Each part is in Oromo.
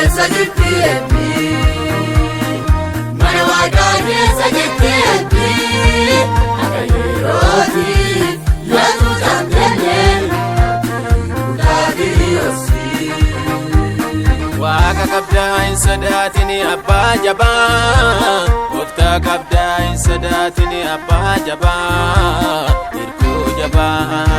keessa jirti eebbi mana waaqaa keessa jirti eebbi akka yerooti yaatu jaamteenyeen utaati yosi waaqa qabdaa hin sodaatini abbaa jabaa gooftaa qabdaa hin sodaatini abbaa jabaa hirkoo jabaa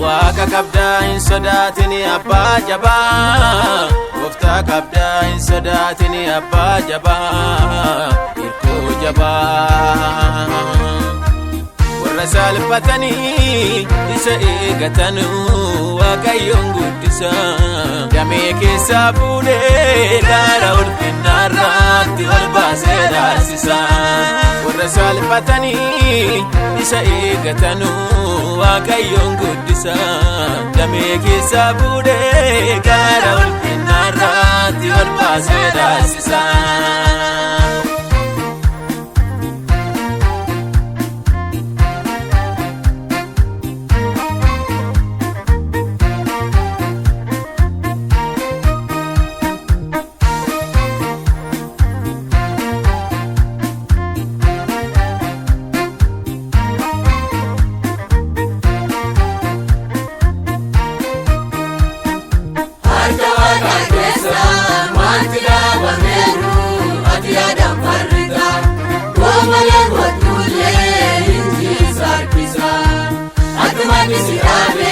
waaqa qabdaa hin sodaatini abbaa jabaa gooftaa qabdaa hin sodaatini abbaa jabaa hirkoo jabaa warra salphatanii isa eegatanu waaqayyoon guddisa damee keessaa fuudhee laala ulfinnaarratti ol baasee dhaasisa warra salphatanii isa eegatanu waaqayyoon guddisa damee keessaa fuudhee laala ulfinnaarratti ol baasee dhaasisa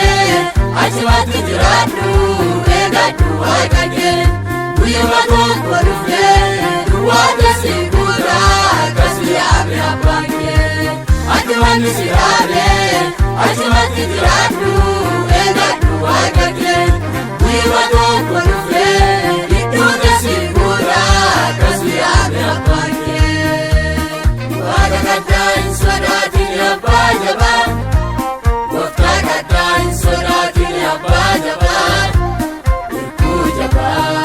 Achimatti jiraadhu eegadhu waaqake guyyuma tokko dhufee duwwaate si guuta akkasii yaabe abbaan kee achimatti si yaabe achimatti jiraadhu eegadhu waaqake guyyuma tokko dhufee idduute si guuta akkasii yaabe abbaan kee waaqa gaddaa hin sodaatini abbaa jabaa gooftaa gaddaa hin sodaatini abbaa jabaa hirkoo jabaa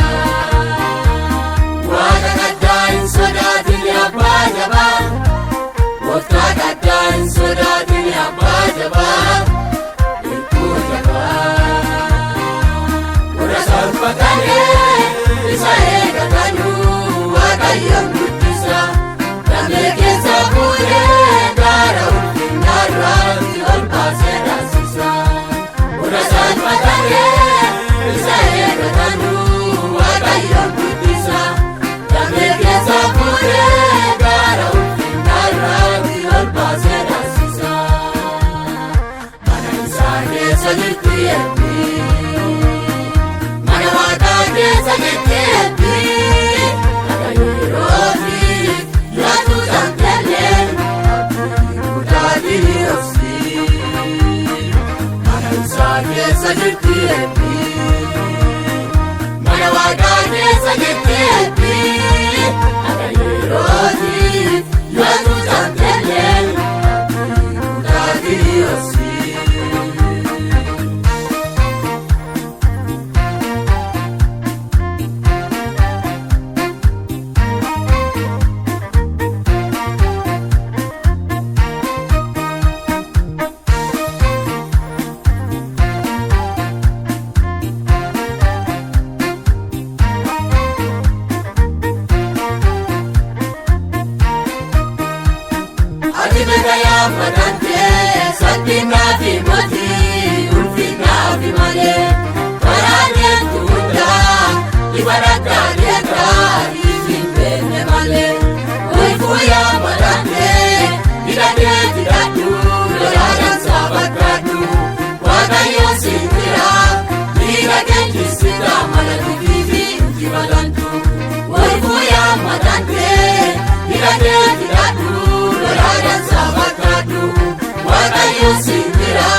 waaqa gaddaa hin sodaatini abbaa jabaa gooftaa gaddaa hin sodaatini abbaa jabaa hirkoo jabaa warra salphatanii isa eegatanu waaqayyoon guddisa damee keessa fuudhee gaara ulfinnaarratti ol baasee dhaasisa warra salphatanii isa eegatanu waaqayyoon guddisa damee keessa fuudhee gaara ulfinnaarratti ol baasee dhaasisa mana isaa keessa jirti eebbi mana waaqaa keessa jirti eebbi akka yerooti yaatu jaamteenyeen utaati yosi mana isaa keessa jirti eebbi mana waaqaa keessa jirti eebbi akka yerooti yaatu jaamteenyeen utaati yosi Madante sabbina fi moti ulfina fi male parane tunda ibaraka leta ifimene male uifuya madante idade tidadu loyadan sabakadu wakayo sindira idade kisida malati vivi ujivalantu uifuya madante idade tidadu loyadan sabakadu wakayo sindira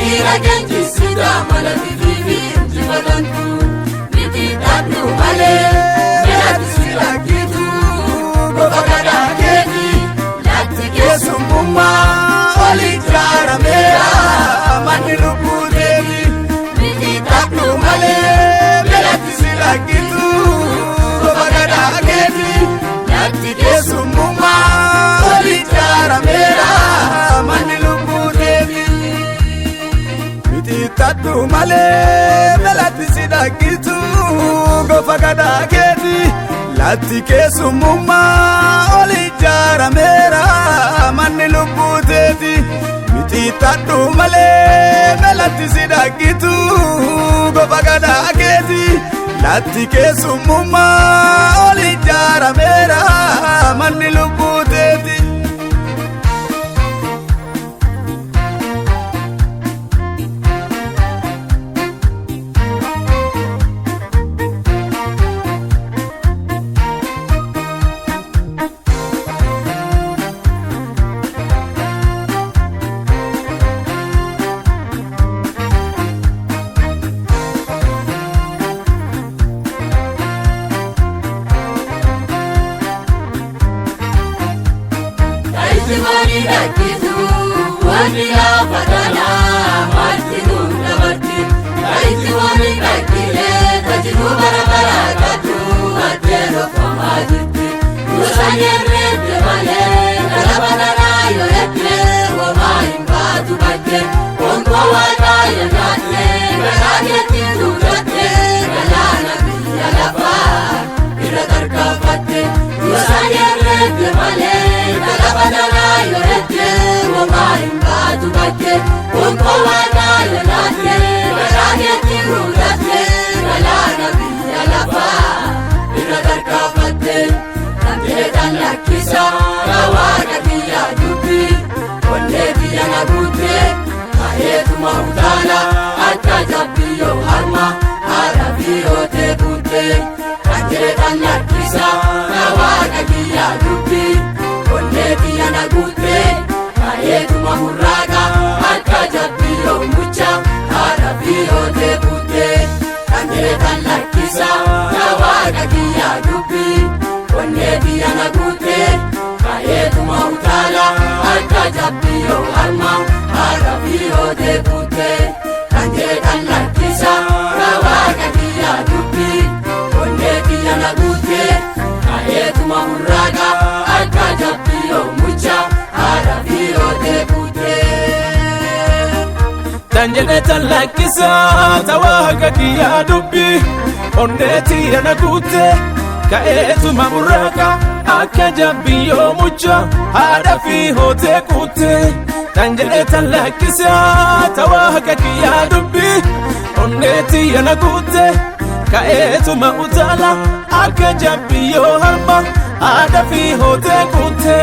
idade kisida malati vivi ujivalantu niti tadu male melati sila kitu bokagada keti lati kesumuma oli jara mera mani rupuri tatu male melati sidakitu gofa kadaketi lati kesumuma oli jara mera manni lubuteti miti tatu male melati sidakitu gofa kadaketi lati kesumuma oli jara mera manni lubuteti Wani dakitu, wani la fadala, martinu nabarti. Wani dakile, tajiru barabara katu, atero famajiti. Usanye rete male, kalabana yo etre, wama imbatu bate. Onko wata yagate, galageti dugate, galana biya lafa, iratar kafate. Usanye rete male, kalabana yo etre, wama imbatu bate. Onko wata yagate, galageti dugate, galana biya lafa, iratar kafate. Kantile tanakisa, rawaga biya dubi, onne biya nagute. Aetuma utala, atajabiyo harma, arabiyo te bute. Kantile tanakisa, rawaga biya dubi, onne biya nagute. Aetuma huraga, atajabiyo mucha, arabiyo te bute. Kantile tanakisa, rawaga biya dubi, onne biya nagute. Aetuma utala, atajabiyo harma, arabiyo te bute. Kantile tanakisa, rawaga biya dubi, onne biya nagute. Aetuma huraga, atajabiyo mucha, arabiyo te bute. Tanjene talakisa tawaga kiya dubbi onneti yanagute kaetuma muraka akajabiyo mucha hadafi hote kute. Tanjene talakisa tawaga kiya dubbi onneti yanagute kaetuma utala akajabiyo harma hadafi hote kute.